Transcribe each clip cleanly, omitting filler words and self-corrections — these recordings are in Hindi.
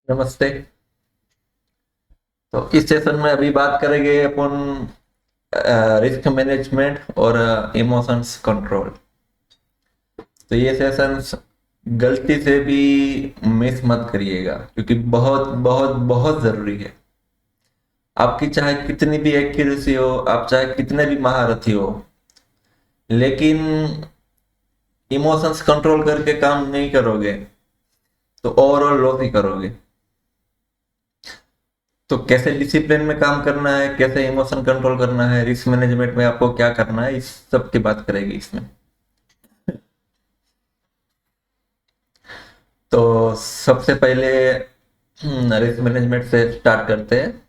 नमस्ते। तो इस सेशन में अभी बात करेंगे अपन रिस्क मैनेजमेंट और इमोशंस कंट्रोल। तो ये सेशंस गलती से भी मिस मत करिएगा क्योंकि बहुत बहुत बहुत ज़रूरी है। आपकी चाहे कितनी भी एक्यूरेसी हो, आप चाहे कितने भी महारथी हो, लेकिन इमोशंस कंट्रोल करके काम नहीं करोगे तो ओवरऑल लॉस ही करोगे। तो कैसे डिसिप्लिन में काम करना है, कैसे इमोशन कंट्रोल करना है, रिस्क मैनेजमेंट में आपको क्या करना है, इस सब की बात करेगी इसमें। तो सबसे पहले रिस्क मैनेजमेंट से स्टार्ट करते हैं।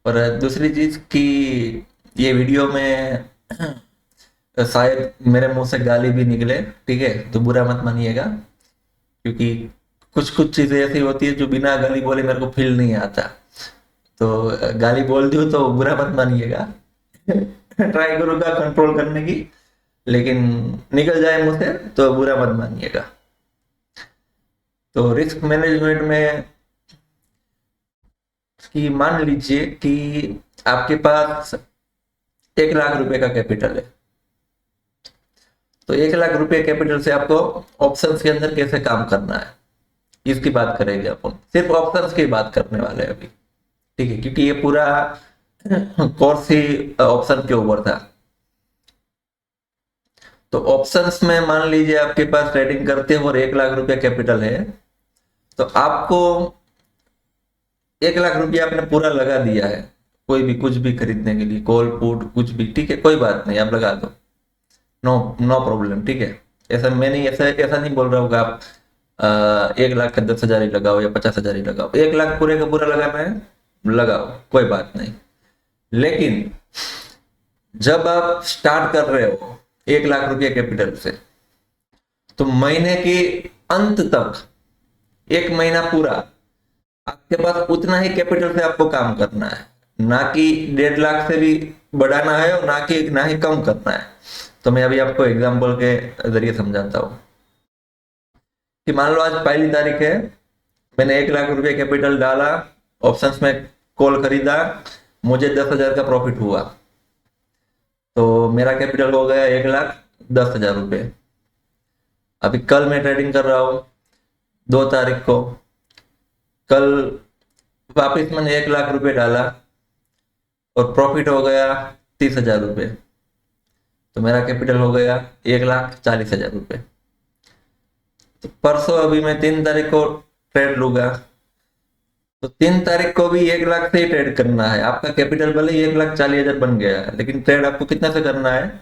और दूसरी चीज कि ये वीडियो में शायद मेरे मुंह से गाली भी निकले, ठीक है, तो बुरा मत मानिएगा क्योंकि कुछ कुछ चीजें ऐसी होती है जो बिना गाली बोले मेरे को फील नहीं आता। तो गाली बोल दूं तो बुरा मत मानिएगा। ट्राई करूंगा कंट्रोल करने की, लेकिन निकल जाए मुझसे तो बुरा मत मानिएगा। तो रिस्क मैनेजमेंट में कि मान लीजिए कि आपके पास 1 लाख रुपए का कैपिटल है। तो 1 लाख रुपए कैपिटल से आपको ऑप्शंस के अंदर कैसे काम करना है, इसकी बात करेंगे अपन। सिर्फ ऑप्शंस की बात करने वाले हैं अभी, ठीक है, क्योंकि ये पूरा कोर्स ही ऑप्शन के ऊपर था। तो ऑप्शंस में मान लीजिए आपके पास ट्रेडिंग करते हो और 1 लाख रुपया कैपिटल है, तो आपको 1 लाख रुपया आपने पूरा लगा दिया है कोई भी कुछ भी खरीदने के लिए, कॉल पुट कुछ भी, ठीक है, कोई बात नहीं, आप लगा दो। नो नो प्रॉब्लम, ठीक है। ऐसा मैं नहीं, ऐसा ऐसा नहीं बोल रहा हूँ कि आप 1 लाख का 10,000 ही लगाओ या 50,000 ही लगाओ। 1 लाख पूरे का पूरा लगाना है, लगाओ, कोई बात नहीं। लेकिन जब आप स्टार्ट कर रहे हो 1 लाख रुपया कैपिटल से, तो महीने के अंत तक, 1 महीना पूरा, आपके पास उतना ही कैपिटल से आपको काम करना है, ना कि 1.5 लाख से भी बढ़ाना है और ना ही कम करना है। तो मैं अभी आपको एग्जांपल के जरिए समझाता हूँ कि मान लो आज 1 तारीख है, मैंने 1 लाख रुपया कैपिटल डाला, ऑप्शंस में कॉल खरीदा, मुझे 10,000 का प्रॉफिट हुआ। तो मेरा कैपिटल हो गया 1,10,000 रुपये। अभी कल मैं ट्रेडिंग कर रहा हूँ 2 तारीख को। कल वापिस मैंने 1 लाख रुपए डाला और प्रॉफिट हो गया 30,000 रुपये। तो मेरा कैपिटल हो गया 1,40,000 रुपये। तो परसों अभी मैं 3 तारीख को ट्रेड लूंगा, तो 3 तारीख को भी 1 लाख से ही ट्रेड करना है। आपका कैपिटल भले ही 1,40,000 बन गया है, लेकिन ट्रेड आपको कितना से करना है,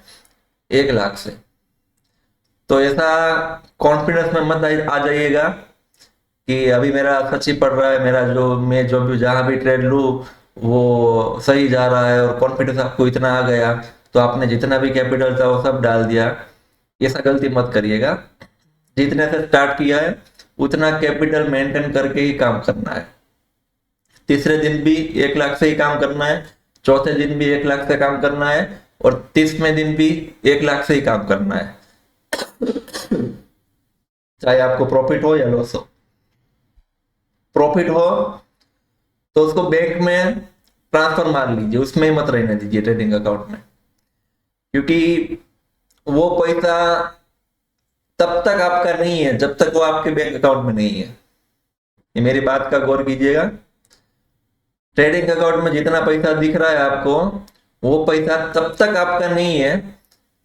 1 लाख से। तो ऐसा कॉन्फिडेंस में मत आ जाइएगा कि अभी मेरा सच ही पड़ रहा है, मेरा जो मैं जो भी जहां भी ट्रेड लूँ वो सही जा रहा है, और कॉन्फिडेंस आपको इतना आ गया तो आपने जितना भी कैपिटल था वो सब डाल दिया। ऐसा गलती मत करिएगा। जितने से स्टार्ट किया है उतना कैपिटल मेंटेन करके ही काम करना है। तीसरे दिन भी 1 लाख से ही काम करना है, चौथे दिन भी 1 लाख से काम करना है, और 30वें दिन भी 1 लाख से ही काम करना है, चाहे आपको प्रॉफिट हो या लॉस हो। प्रॉफिट हो तो उसको बैंक में ट्रांसफर मार लीजिए, उसमें मत रहने दीजिए ट्रेडिंग अकाउंट में, क्योंकि वो पैसा तब तक आपका नहीं है जब तक वो आपके बैंक अकाउंट में नहीं है। ये मेरी बात का गौर कीजिएगा। ट्रेडिंग अकाउंट में जितना पैसा दिख रहा है आपको, वो पैसा तब तक आपका नहीं है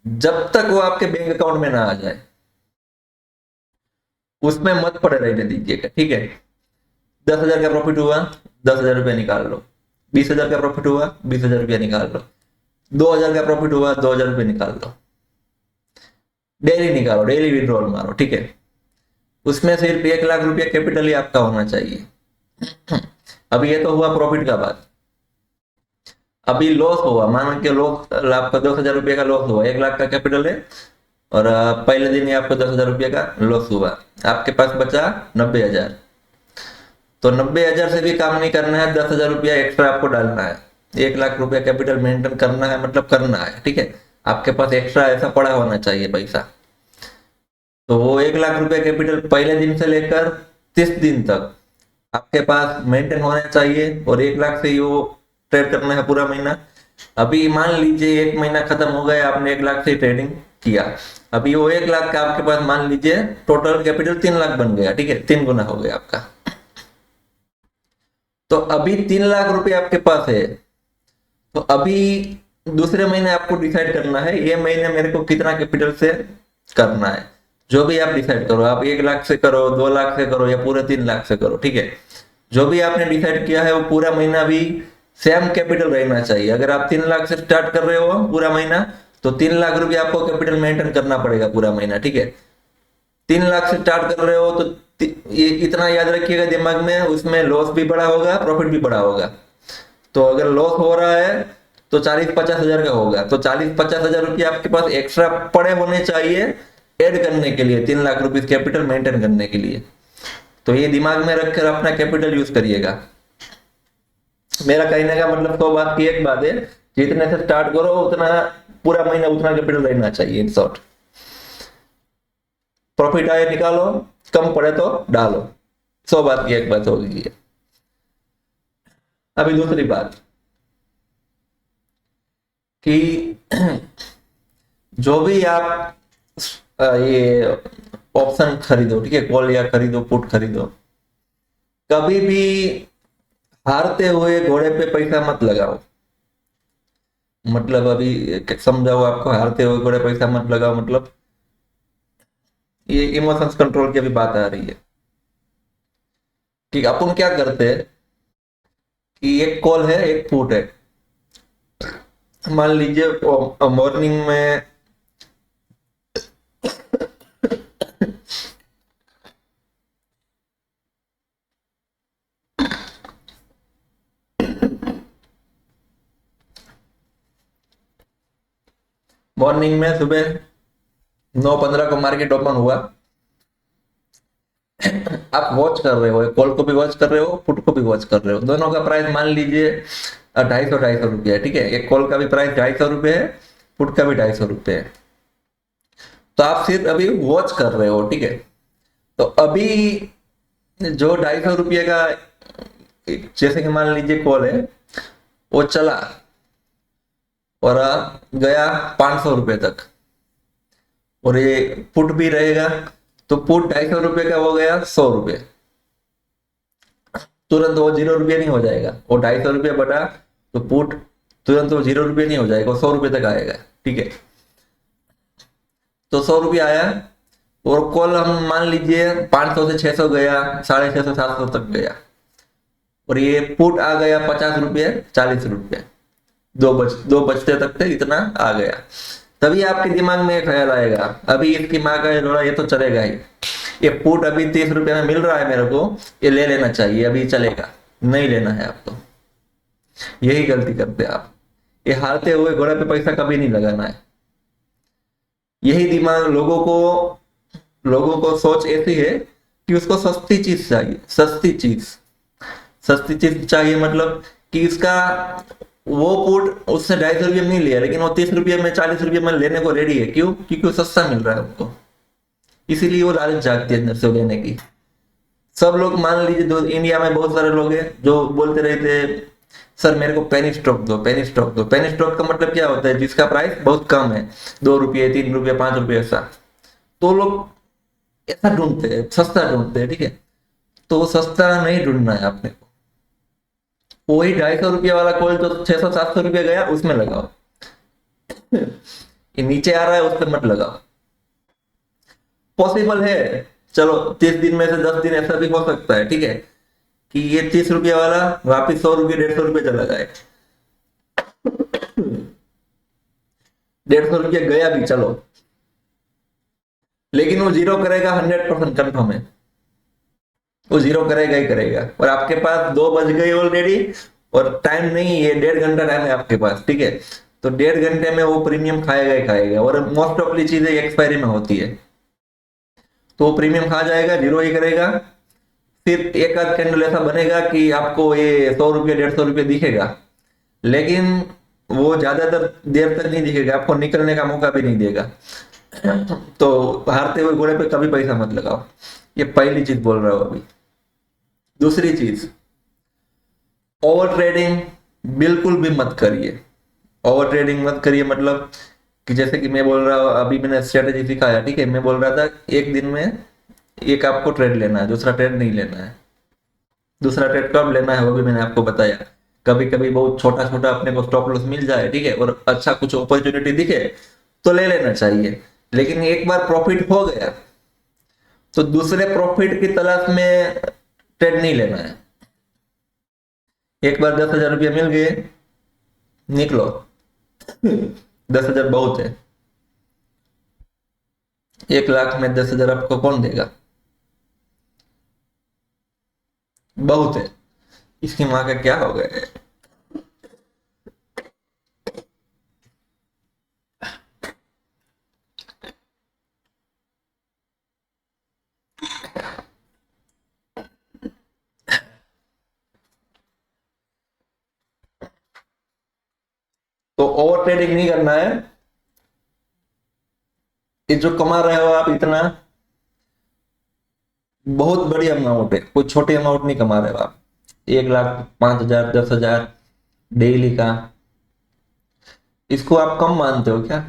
जब तक वो आपके बैंक अकाउंट में ना आ जाए। उसमें मत पड़े रहने दीजिएगा, ठीक है। 10,000 का प्रॉफिट हुआ, 10,000 रुपया निकाल लो। 20,000 का प्रॉफिट हुआ, 20,000 रुपया निकाल लो। 2,000 का प्रॉफिट हुआ, 2,000 रुपये निकाल लो। डेली निकालो, डेली विड्रॉल मारो, ठीक है। उसमें सिर्फ 1 लाख रुपया कैपिटल ही आपका होना चाहिए। अब ये तो हुआ प्रॉफिट का बात। अभी लॉस हुआ, मान के लॉस, आपका 10,000 रुपये का लॉस हुआ, 1 लाख का कैपिटल है, और पहले दिन ही आपको 10,000 रुपये का लॉस हुआ। आपके पास बचा 90,000। तो 90,000 से भी काम नहीं करना है, 10,000 रुपया एक्स्ट्रा आपको डालना है। 1 लाख रुपया कैपिटल मेंटेन करना है, मतलब करना है, ठीक है। आपके पास एक्स्ट्रा ऐसा पड़ा होना चाहिए पैसा। तो वो 1 लाख रुपया कैपिटल पहले दिन से लेकर 30 दिन तक आपके पास मेंटेन होना चाहिए, और 1 लाख से ही वो ट्रेड करना है पूरा महीना। अभी मान लीजिए 1 महीना खत्म हो गया, आपने 1 लाख से ट्रेडिंग किया। अभी वो 1 लाख का आपके पास मान लीजिए टोटल कैपिटल 3 लाख बन गया, ठीक है, 3 गुना हो गया आपका। तो अभी 3 लाख रुपए आपके पास है। तो अभी दूसरे महीने आपको डिसाइड करना है ये महीने मेरे को कितना कैपिटल से करना है। जो भी आप डिसाइड करो, आप 1 लाख से करो, 2 लाख से करो, या पूरे 3 लाख से करो, ठीक है। जो भी आपने डिसाइड किया है वो पूरा महीना भी सेम कैपिटल रहना चाहिए। अगर आप 3 लाख से स्टार्ट कर रहे हो पूरा महीना, तो 3 लाख रुपए आपको कैपिटल मेंटेन करना पड़ेगा पूरा महीना, ठीक है। 3 लाख से स्टार्ट कर रहे हो तो ये इतना याद रखिएगा दिमाग में, उसमें लॉस भी बड़ा होगा, प्रॉफिट भी बड़ा होगा। तो अगर लॉस हो रहा है तो 40-50 हजार का होगा, तो 40-50 हजार रुपये आपके पास एक्स्ट्रा पड़े होने चाहिए ऐड करने के लिए, 3 लाख रुपीज कैपिटल मेंटेन करने के लिए। तो ये दिमाग में रखकर अपना कैपिटल यूज करिएगा। मेरा कहने का मतलब 100 बात की एक बात है, जितने से स्टार्ट करो उतना पूरा महीना उतना कैपिटल रहना चाहिए। इन शॉर्ट, प्रॉफिट आए निकालो, कम पड़े तो डालो। 100 बात की एक बात होगी। अभी दूसरी बात कि जो भी आप ये ऑप्शन खरीदो, ठीक है, कॉल या खरीदो, पुट खरीदो, कभी भी हारते हुए घोड़े पे पैसा मत लगाओ। मतलब अभी समझाओ आपको, हारते हुए घोड़े पैसा मत लगाओ मतलब ये इमोशंस कंट्रोल की भी बात आ रही है कि अपन क्या करते हैं कि एक कॉल है एक पुट है। मान लीजिए मॉर्निंग में सुबह 9:15 को मार्केट ओपन हुआ। आप वॉच कर रहे हो, कॉल को भी वॉच कर रहे हो, पुट को भी वॉच कर रहे हो। दोनों का प्राइस मान लीजिए 250 रुपया है, ठीक है। एक कॉल का भी प्राइस 250 रुपये है, पुट का भी 250 रुपये है। तो आप सिर्फ अभी वॉच कर रहे हो, ठीक है। तो अभी जो 250 रुपये का, जैसे कि मान लीजिए कॉल है, वो चला और गया 500 रुपये तक, और ये पुट भी रहेगा, तो पुट 250 रुपये का हो गया 100 रुपये। तुरंत वो 0 रुपये नहीं हो जाएगा, वो 250 रुपये बटा तो पुट तुरंत वो 0 रुपये नहीं हो जाएगा, 100 रुपये तक आएगा, ठीक है। तो 100 रुपये आया, और कॉल हम मान लीजिए 500 से 600 गया, 650 700 तक गया, और ये पुट आ गया 50 रुपये 40 रुपये, दो बचते तक थे, इतना आ गया। तभी आपके दिमाग में एक ख्याल आएगा, अभी इसकी माँ का जोड़ा ये तो चलेगा ही, ये पुट अभी 30 रुपये में मिल रहा है मेरे को, ये ले लेना चाहिए, अभी चलेगा। नहीं लेना है आपको, यही गलती करते हैं आप। ये हारते हुए घोड़े पे पैसा कभी नहीं लगाना है। यही दिमाग लोगों को सोच ऐसी है कि उसको सस्ती चीज चाहिए, सस्ती चीज चाहिए, मतलब कि इसका वो पुट उससे 250 रुपये मिल लिया, लेकिन वो 30 रुपये में 40 रुपये में लेने को रेडी है। क्यों? क्योंकि वो सस्ता मिल रहा है उनको, इसीलिए वो लालच जागती है अंदर से लेने की। सब लोग मान लीजिए, इंडिया में बहुत सारे लोग हैं जो बोलते रहते हैं, सर मेरे को पेनी स्टॉक दो, पेनी स्टॉक दो। पेनी स्टॉक का मतलब क्या होता है? जिसका प्राइस बहुत कम है, 2 रुपये 3 रुपये 5 रुपये ऐसा। तो लोग ऐसा ढूंढते हैं, सस्ता ढूंढते हैं, ठीक है। तो वो सस्ता नहीं ढूंढना है आपने को। वही 250 रुपये वाला कोल जो 600-700 रुपये गया, उसमें लगाओ। ये नीचे आ रहा है उस पर मत लगाओ। पॉसिबल है, चलो 30 दिन में से 10 दिन ऐसा भी हो सकता है, ठीक है, कि ये 30 रुपये वाला वापिस 100 रुपये 150 रुपये चला जाए। 150 रुपये गया भी चलो, लेकिन वो जीरो करेगा, 100% कंफर्म है, वो जीरो करेगा ही करेगा। और आपके पास 2 बज गई ऑलरेडी, और टाइम नहीं है, 1.5 घंटा टाइम है आपके पास, ठीक है। तो 1.5 घंटे में वो प्रीमियम खाएगा ही खाएगा, और मोस्ट ऑफली चीजें एक्सपायरी में होती है, तो वो प्रीमियम खा जाएगा, जीरो ही करेगा। फिर एक आध कैंडल ऐसा बनेगा कि आपको ये 100 रुपये 150 रुपये दिखेगा, लेकिन वो ज्यादातर देर तक नहीं दिखेगा, आपको निकलने का मौका भी नहीं देगा। तो हारते हुए घोड़े पे कभी पैसा मत लगाओ, ये पहली चीज बोल रहा हूं अभी। दूसरी चीज, ओवर ट्रेडिंग बिल्कुल भी मत करिए। ओवर ट्रेडिंग मत करिए मतलब कि जैसे कि मैं बोल रहा हूँ, अभी मैंने स्ट्रेटेजी सिखाया, ठीक है, मैं बोल रहा था एक दिन में एक आपको ट्रेड लेना है, दूसरा ट्रेड नहीं लेना है। दूसरा ट्रेड कब लेना है वो भी मैंने आपको बताया। कभी कभी बहुत छोटा छोटा अपने को स्टॉप लॉस मिल जाए, ठीक है, और अच्छा कुछ अपॉर्चुनिटी दिखे तो ले लेना चाहिए। लेकिन एक बार प्रॉफिट हो गया तो दूसरे प्रॉफिट की तलाश में ट्रेड नहीं लेना है। एक बार 10,000 रुपया मिल गए, निकलो। 10,000 बहुत है, 1 लाख में 10,000 आपको कौन देगा? बहुत है। इसकी माँ का क्या हो गया है? तो ओवर ट्रेडिंग नहीं करना है। ये जो कमा रहे हो आप इतना, बहुत बड़ी अमाउंट है, कोई छोटी अमाउंट नहीं कमा रहे हो आप। 1 लाख, 5,000, 10,000 डेली का, इसको आप कम मानते हो क्या?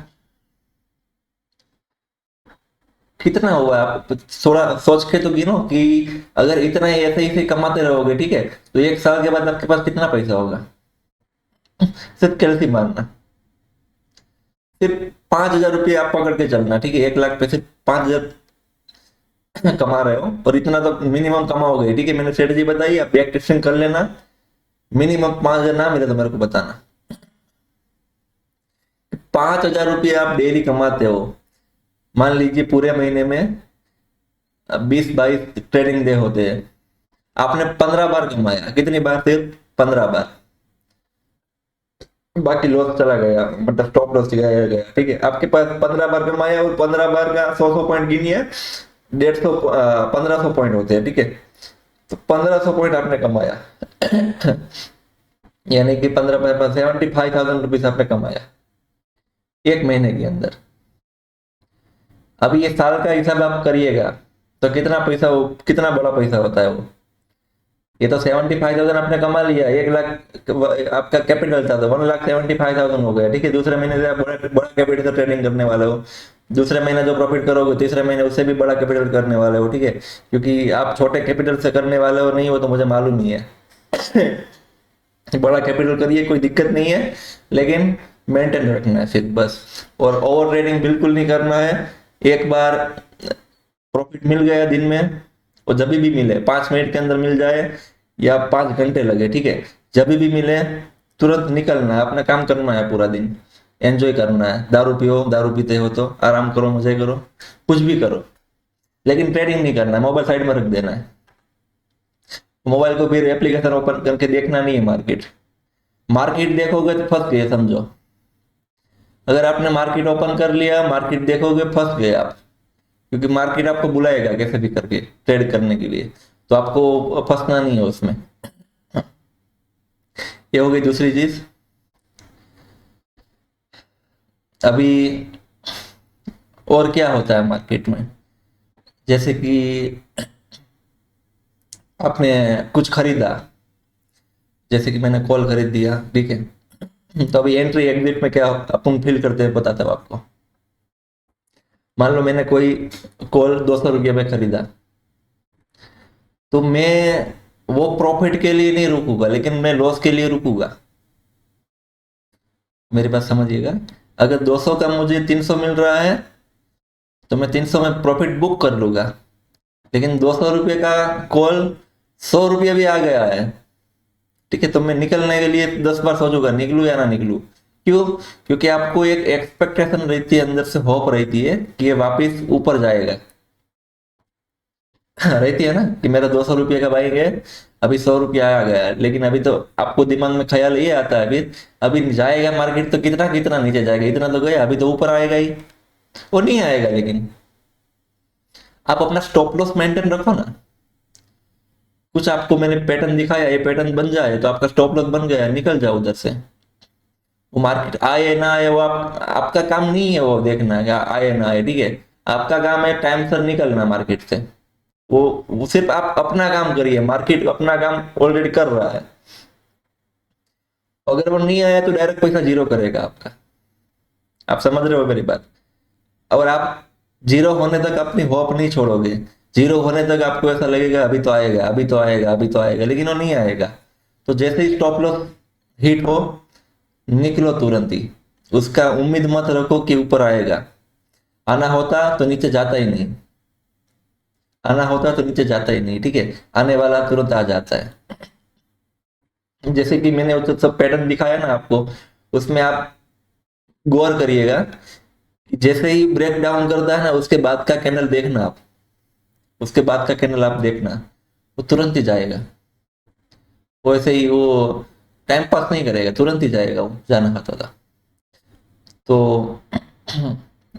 कितना हुआ? आप थोड़ा सोच के तो गिनो कि अगर इतना ही ऐसे ही कमाते रहोगे, ठीक है, तो 1 साल के बाद आपके पास कितना पैसा होगा? सिर्फ कैलसी मारना। सिर्फ 5,000 रुपये आप पकड़ के चलना, ठीक है, 1 लाख पे सिर्फ 5,000 कमा रहे हो, और इतना तो मिनिमम कमाओगे, ठीक है, मैंने स्ट्रेटेजी बताई, आप बैक टेस्टिंग कर लेना। मिनिमम 5,000 ना मिले तो मेरे को बताना। 5,000 रुपये आप डेली कमाते हो, मान लीजिए पूरे महीने में 20-22 ट्रेडिंग डे होते हैं, आपने 15 बार कमाया। कितनी बार? सिर्फ 15 बार। बाकी लॉस चला गया, मतलब स्टॉप लॉस गया गया, ठीक है, आपके पास 15 बार कमाया, और 15 बार का 100 पॉइंट गिनिए, 150, 1,500 पॉइंट होते हैं, ठीक है, तो 1,500 पॉइंट आपने कमाया। यानी कि 75,000 रुपीज आपने कमाया एक महीने के अंदर। अभी ये साल का हिसाब आप करिएगा तो कितना पैसा कितना बड़ा पैसा होता है वो। ये तो 75,000 आपने कमा लिया, 1 लाख आपका कैपिटल था, तो 1,75,000 हो गया, ठीक है। दूसरे महीने से आप बड़ा बड़ा कैपिटल से ट्रेडिंग करने वाले हो। दूसरे महीने जो प्रॉफिट करोगे तीसरे महीने उससे भी बड़ा कैपिटल करने वाले हो, ठीक है, क्योंकि आप छोटे कैपिटल से करने वाले हो नहीं हो तो मुझे मालूम ही है। बड़ा कैपिटल करिए, कोई दिक्कत नहीं है, लेकिन मेंटेन रखना है सिर्फ बस। और ओवर ट्रेडिंग बिल्कुल नहीं करना है। एक बार प्रॉफिट मिल गया दिन में, और जब भी मिले, 5 मिनट के अंदर मिल जाए या 5 घंटे लगे, ठीक है, जब भी मिले तुरंत निकलना है, अपना काम करना है, पूरा दिन एंजॉय करना है। दारू पियो, दारू पीते हो तो आराम करो, मजे करो, कुछ भी करो, लेकिन ट्रेडिंग नहीं करना है। मोबाइल साइड में रख देना है। मोबाइल को फिर एप्लीकेशन ओपन करके देखना नहीं है मार्केट। मार्केट देखोगे तो फंस गए समझो। अगर आपने मार्केट ओपन कर लिया, मार्केट देखोगे, फंस गए आप, क्योंकि मार्केट आपको बुलाएगा कैसे भी करके ट्रेड करने के लिए, तो आपको फंसना नहीं है उसमें। ये हो गई दूसरी चीज। अभी और क्या होता है मार्केट में, जैसे कि आपने कुछ खरीदा, जैसे कि मैंने कॉल खरीद दिया, ठीक है, तो अभी एंट्री एग्जिट में क्या अपन फील करते हैं बताता हूँ आपको। मान लो मैंने कोई कॉल 200 रुपये में खरीदा, तो मैं वो प्रॉफिट के लिए नहीं रुकूंगा, लेकिन मैं लॉस के लिए रुकूंगा। मेरी बात समझिएगा। अगर 200 का मुझे 300 मिल रहा है तो मैं 300 में प्रॉफिट बुक कर लूंगा, लेकिन 200 रुपये का कॉल 100 रुपये भी आ गया है, ठीक है, तो मैं निकलने के लिए 10 बार सोचूंगा निकलूं या ना निकलूं। क्यों? क्योंकि आपको एक एक्सपेक्टेशन रहती है, अंदर से होप रहती है कि ये वापिस ऊपर जाएगा। रहती है ना कि मेरा 200 रुपये का बाइक है, अभी 100 रुपया आ गया है, लेकिन अभी तो आपको दिमाग में ख्याल ये आता है, अभी जाएगा मार्केट तो कितना कितना नीचे जाएगा, इतना तो गया, अभी तो ऊपर आएगा ही। वो नहीं आएगा, लेकिन आप अपना स्टॉप लॉस मेंटेन रखो ना। कुछ आपको मैंने पैटर्न दिखाया, ये पैटर्न बन जाए तो आपका स्टॉप लॉस बन गया, निकल जाओ उधर से। वो मार्केट आए ना आए वो आपका काम नहीं है वो देखना है, आए ना आए, ठीक है, आपका काम है टाइम से निकलना मार्केट से। वो सिर्फ आप अपना काम करिए, मार्केट अपना काम ऑलरेडी कर रहा है। अगर वो नहीं आया तो डायरेक्ट पैसा जीरो करेगा आपका। आप समझ रहे हो मेरी बात? और आप जीरो होने तक अपनी होप नहीं छोड़ोगे। जीरो होने तक आपको ऐसा लगेगा अभी तो आएगा, अभी तो आएगा, अभी तो आएगा, लेकिन वो नहीं आएगा। तो जैसे ही स्टॉप लॉस हिट हो, निकलो तुरंत ही। उसका उम्मीद मत रखो कि ऊपर आएगा। आना होता तो नीचे जाता ही नहीं, आना होता तो नीचे जाता ही नहीं, ठीक है। आने वाला तुरंत आ जाता है। जैसे कि मैंने वो जो सब पैटर्न दिखाया ना आपको, उसमें आप गौर करिएगा कि जैसे ही ब्रेक डाउन करता है ना, उसके बाद का कैंडल देखना आप, उसके बाद का कैंडल आप देखना, वो तुरंत ही जाएगा। वैसे ही वो टाइम पास नहीं करेगा, तुरंत ही जाएगा वो, जाना खाता था। तो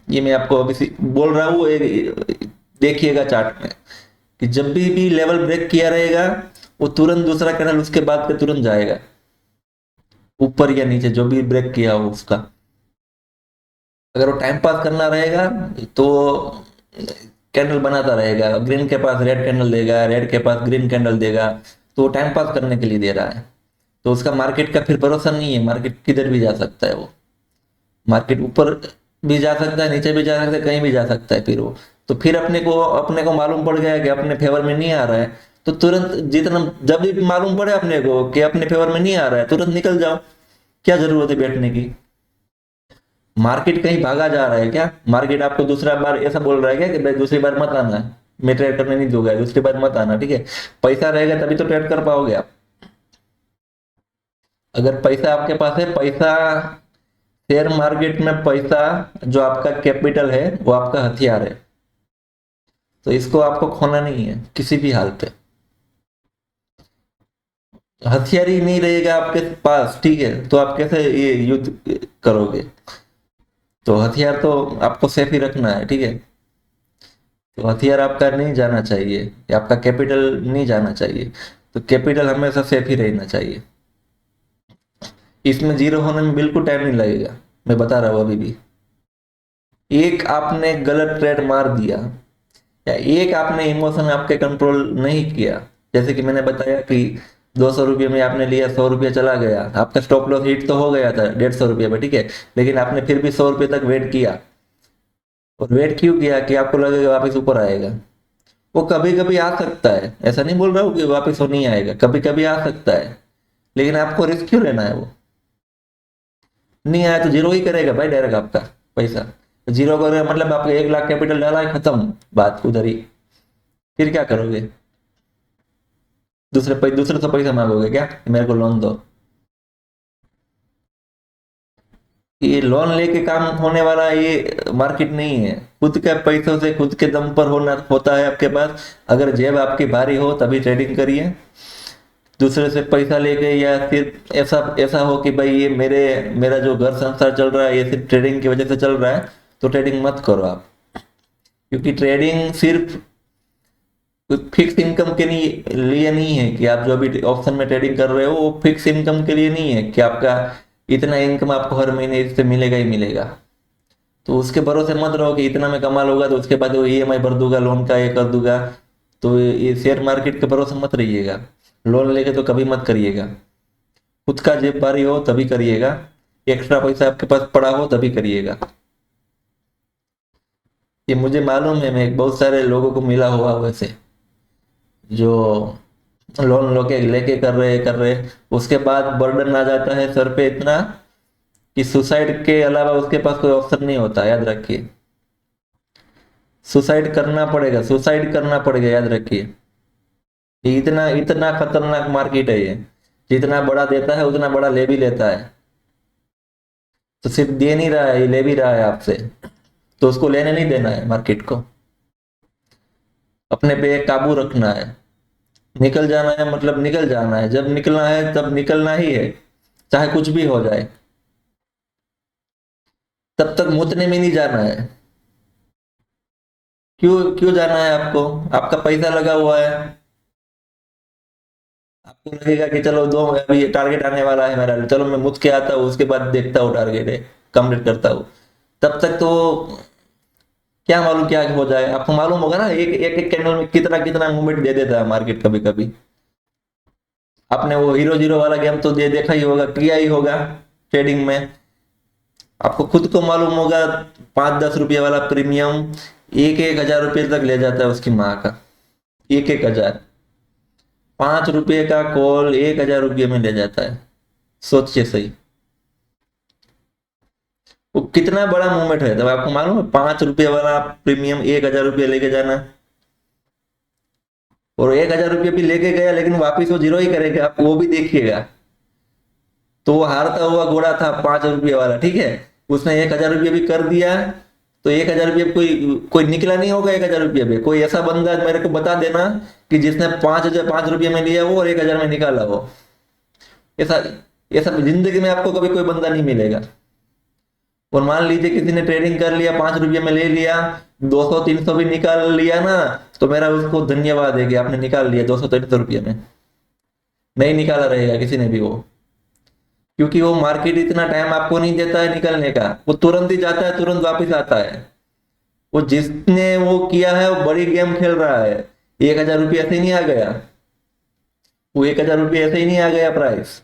ये मैं आपको अभी बोल रहा हूँ, देखिएगा चार्ट में कि जब भी लेवल ब्रेक किया रहेगा, वो तुरंत दूसरा कैंडल उसके बाद के तुरंत जाएगा, ऊपर या नीचे जो भी ब्रेक किया हो उसका। अगर वो टाइम पास करना रहेगा तो कैंडल बनाता रहेगा, ग्रीन के पास रेड कैंडल देगा, रेड के पास ग्रीन कैंडल देगा, तो वो टाइम पास करने के लिए दे रहा है। तो उसका मार्केट का फिर भरोसा नहीं है, मार्केट किधर भी जा सकता है वो, मार्केट ऊपर भी जा सकता है, नीचे भी जा सकता है, कहीं भी जा सकता है फिर वो। तो फिर अपने को मालूम पड़ गया कि अपने फेवर में नहीं आ रहा है, तो तुरंत जितना, जब भी मालूम पड़े अपने को कि अपने फेवर में नहीं आ रहा है, तुरंत निकल जाओ। क्या जरूरत है बैठने की? मार्केट कहीं भागा जा रहा है क्या? मार्केट आपको दूसरा बार ऐसा बोल रहा है क्या कि भाई दूसरी बार मत आना, मैं ट्रेड करने नहीं दूंगा, दूसरी बार मत आना, ठीक है। पैसा रहेगा तभी तो ट्रेड कर पाओगे आप। अगर पैसा आपके पास है, पैसा, शेयर मार्केट में पैसा जो आपका कैपिटल है वो आपका हथियार है। तो इसको आपको खोना नहीं है किसी भी हाल पे। हथियार ही नहीं रहेगा आपके पास, ठीक है, तो आप कैसे ये युद्ध करोगे? तो हथियार तो आपको सेफ ही रखना है, ठीक है। तो हथियार आपका नहीं जाना चाहिए, या आपका कैपिटल नहीं जाना चाहिए। तो कैपिटल हमेशा सेफ ही रहना चाहिए। इसमें जीरो होने में बिल्कुल टाइम नहीं लगेगा, मैं बता रहा हूँ अभी भी। एक आपने गलत ट्रेड मार दिया, या एक आपने इमोशन आपके कंट्रोल नहीं किया, जैसे कि मैंने बताया कि 200 रुपये में आपने लिया, 100 रुपये चला गया, आपका स्टॉप लॉस हिट तो हो गया था 150 रुपये में, ठीक है, लेकिन आपने फिर भी 100 रुपये तक वेट किया। और वेट क्यों किया? कि आपको लगेगा वापस ऊपर आएगा। वो कभी कभी आ सकता है, ऐसा नहीं बोल रहा हूँ कि वापस वो नहीं आएगा, कभी कभी आ सकता है, लेकिन आपको रिस्क क्यों लेना है? वो नहीं आया तो जीरो ही करेगा भाई डायरेक्ट आपका पैसा। जीरो करेगा मतलब आपका 1 लाख कैपिटल डाला है, खत्म बात उधर ही। फिर क्या करोगे? दूसरे से पैसा मांगोगे क्या, मेरे को लोन दो? ये लोन लेके काम होने वाला ये मार्केट नहीं है। खुद के पैसों से, खुद के दम पर होना होता है आपके पास। अगर जेब आपकी भारी हो तभी ट्रेडिंग करिए। दूसरे से पैसा लेके, या फिर ऐसा ऐसा हो कि भाई ये मेरा जो घर संसार चल रहा है ये सिर्फ ट्रेडिंग की वजह से चल रहा है, तो ट्रेडिंग मत करो आप। क्योंकि ट्रेडिंग सिर्फ फिक्स इनकम के लिए नहीं है कि आप जो भी ऑप्शन में ट्रेडिंग कर रहे हो वो फिक्स इनकम के लिए नहीं है कि आपका इतना इनकम आपको हर महीने इससे मिलेगा ही मिलेगा। तो उसके भरोसे मत रहो कि इतना मैं कमा लूंगा तो उसके बाद वो ईएमआई भर दूंगा, लोन का ये कर दूंगा। तो ये शेयर मार्केट के भरोसे मत रहिएगा। लोन लेके तो कभी मत करिएगा। खुद का जेब भारी हो तभी करिएगा, एक्स्ट्रा पैसा आपके पास पड़ा हो तभी करिएगा। ये मुझे मालूम है, मैं बहुत सारे लोगों को मिला हुआ वैसे, जो लोन लोके लेके कर रहे, उसके बाद बर्डन आ जाता है सर पे इतना कि सुसाइड के अलावा उसके पास कोई ऑप्शन नहीं होता, याद रखिए। सुसाइड करना पड़ेगा, याद रखिए। ये इतना इतना खतरनाक मार्केट है ये। जितना बड़ा देता है उतना बड़ा ले भी लेता है। तो सिर्फ दे नहीं रहा है, ये ले भी रहा है आपसे। तो उसको लेने नहीं देना है मार्केट को, अपने पे एक काबू रखना है। निकल जाना है मतलब निकल जाना है, जब निकलना है तब निकलना ही है, चाहे कुछ भी हो जाए। तब तक मुतने में नहीं जाना है। क्यों क्यों जाना है आपको? आपका पैसा लगा हुआ है। आपको लगेगा कि चलो दो, अभी ये टारगेट आने वाला है मेरा, चलो मैं मुझ के आता हूँ, उसके बाद देखता हूँ टारगेट है, कंप्लीट करता हूँ। तब तक तो क्या मालूम क्या हो जाए। आपको मालूम होगा ना, एक एक एक कैंडल में कितना कितना मूवमेंट दे देता है मार्केट कभी कभी। आपने वो हीरो जीरो वाला गेम तो देखा ही होगा, किया ही होगा ट्रेडिंग में। आपको खुद को मालूम होगा, 5-10 रुपये वाला प्रीमियम एक एक हजार रुपये तक ले जाता है उसकी माँ का। एक एक हजार, 5 रुपये का कॉल 1,000 रुपये में ले जाता है। सोचिए सही, वो कितना बड़ा मूवमेंट है। तब आपको मालूम है, 5 रुपये वाला प्रीमियम 1,000 रुपये लेके जाना, और 1,000 रुपये भी लेके गया लेकिन वापिस वो जीरो ही करेगा, आप वो भी देखिएगा। तो वो हारता हुआ घोड़ा था 5 रुपये वाला, ठीक है, उसने 1,000 रुपये भी कर दिया। तो 1,000 रुपये कोई कोई निकला नहीं होगा 1,000 रुपये में। कोई ऐसा बंदा मेरे को बता देना कि जिसने 5,000 5 रुपये में लिया वो और 1,000 में निकाला हो। ऐसा ऐसा जिंदगी में आपको कभी कोई बंदा नहीं मिलेगा। और मान लीजिए किसी ने ट्रेडिंग कर लिया, 5 रुपये में ले लिया, 200-300 भी निकाल लिया ना, तो मेरा उसको धन्यवाद है कि आपने निकाल लिया 200-300 रुपये में। नहीं निकाला रहेगा किसी ने भी वो, क्योंकि वो मार्केट इतना टाइम आपको नहीं देता है निकलने का। वो तुरंत ही जाता है, तुरंत वापिस आता है। वो जिसने वो किया है वो बड़ी गेम खेल रहा है। 1,000 रुपये ऐसे ही नहीं आ गया, वो 1,000 रुपये ऐसे ही नहीं आ गया प्राइस।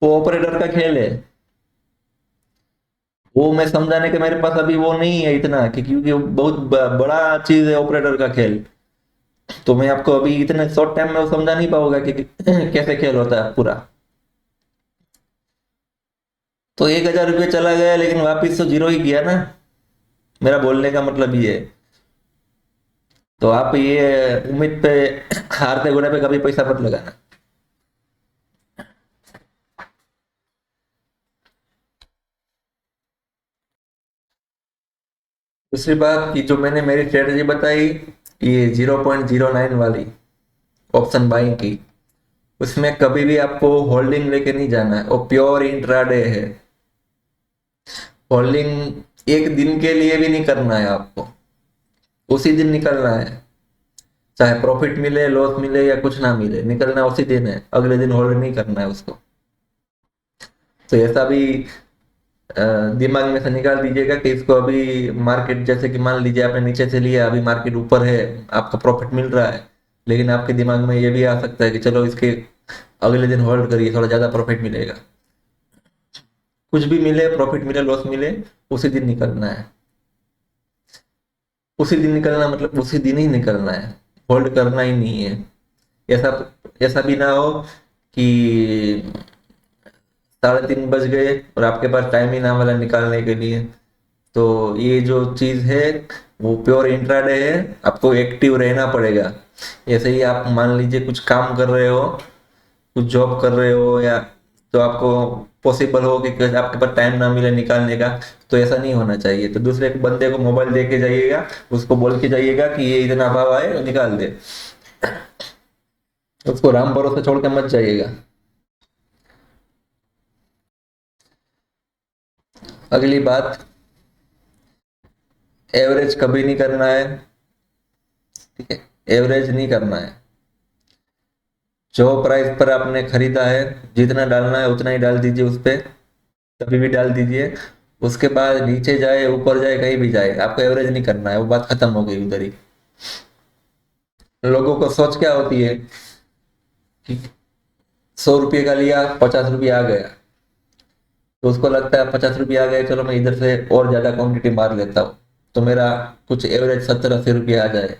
वो ऑपरेटर का खेल है। वो मैं समझाने के मेरे पास अभी वो नहीं है इतना कि, क्योंकि वो बहुत बड़ा चीज है ऑपरेटर का खेल। तो मैं आपको अभी इतने शॉर्ट टाइम में वो समझा नहीं पाऊंगा कि कैसे खेल होता है पूरा। तो 1,000 रुपये चला गया लेकिन वापिस तो जीरो ही किया ना। मेरा बोलने का मतलब ये है। तो आप ये उम्मीद पे हारते घोड़े पे कभी पैसा मत लगाना। दूसरी बात कि जो मैंने मेरी स्ट्रेटेजी बताई, ये 0.09 वाली ऑप्शन बाइंग की, उसमें कभी भी आपको होल्डिंग लेके नहीं जाना है। और प्योर इंट्राडे है। होल्डिंग एक दिन के लिए भी नहीं करना है आपको, उसी दिन निकलना है। चाहे प्रॉफिट मिले लॉस मिले या कुछ ना मिले, निकलना उसी दिन है, अगले दिन होल्ड नहीं करना है उसको। तो ऐसा भी दिमाग में से निकाल दीजिएगा कि इसको अभी मार्केट, जैसे कि मान लीजिए आपने नीचे से लिया, अभी मार्केट ऊपर है, आपका प्रॉफिट मिल रहा है, लेकिन आपके दिमाग में ये भी आ सकता है कि चलो इसके अगले दिन होल्ड करिए, थोड़ा ज्यादा प्रॉफिट मिलेगा। कुछ भी मिले, प्रॉफिट मिले लॉस मिले, उसी दिन निकलना है। उसी दिन निकलना मतलब उसी दिन ही निकलना है, होल्ड करना ही नहीं है। ऐसा ऐसा भी ना हो कि 3:30 बज गए और आपके पास टाइम ही ना वाला निकालने के लिए। तो ये जो चीज है वो प्योर इंट्राडे है, आपको एक्टिव रहना पड़ेगा। ऐसे ही आप मान लीजिए कुछ काम कर रहे हो, कुछ जॉब कर रहे हो, या तो आपको पॉसिबल हो कि आपके पास टाइम ना मिले निकालने का, तो ऐसा नहीं होना चाहिए। तो दूसरे बंदे को मोबाइल दे के जाइएगा, उसको बोल के जाइएगा कि ये इतना भाव आए निकाल दे। उसको राम भरोसे छोड़ के मत जाइएगा। अगली बात, एवरेज कभी नहीं करना है, ठीक है, एवरेज नहीं करना है। जो प्राइस पर आपने खरीदा है, जितना डालना है उतना ही डाल दीजिए उस पे, कभी भी डाल दीजिए। उसके बाद नीचे जाए ऊपर जाए कहीं भी जाए, आपको एवरेज नहीं करना है। वो बात खत्म हो गई उधर ही। लोगों को सोच क्या होती है कि 100 रुपये का लिया, 50 रुपये आ गया, तो उसको लगता है 50 रुपये आ गए, चलो मैं इधर से और ज्यादा क्वांटिटी मार लेता हूँ, तो मेरा कुछ एवरेज 70-80 रुपये आ जाए।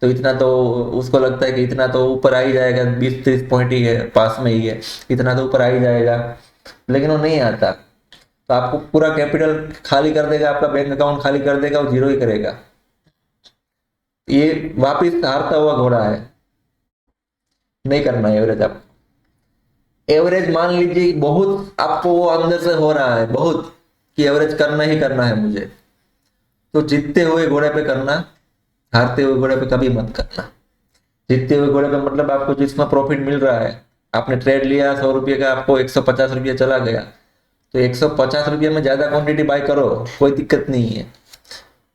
तो इतना तो उसको लगता है कि इतना तो ऊपर आ ही जाएगा, 20-30 पॉइंट ही है, पास में ही है, इतना तो ऊपर आ ही जाएगा। लेकिन वो नहीं आता। तो आपको पूरा कैपिटल खाली कर देगा, आपका बैंक अकाउंट खाली कर देगा, वो जीरो ही करेगा। ये वापिस हारता हुआ घोड़ा है। नहीं करना है एवरेज आपको। एवरेज मान लीजिए बहुत आपको वो अंदर से हो रहा है बहुत, कि एवरेज करना ही करना है मुझे, तो जीतते हुए घोड़े पे करना, हारते हुए घोड़े पे कभी मत करना। जीतते हुए घोड़े पे मतलब आपको जिसमें प्रॉफिट मिल रहा है, आपने ट्रेड लिया 100 रुपये का, आपको 150 रुपये चला गया, तो 150 रुपये में ज्यादा क्वांटिटी बाय करो, कोई दिक्कत नहीं है।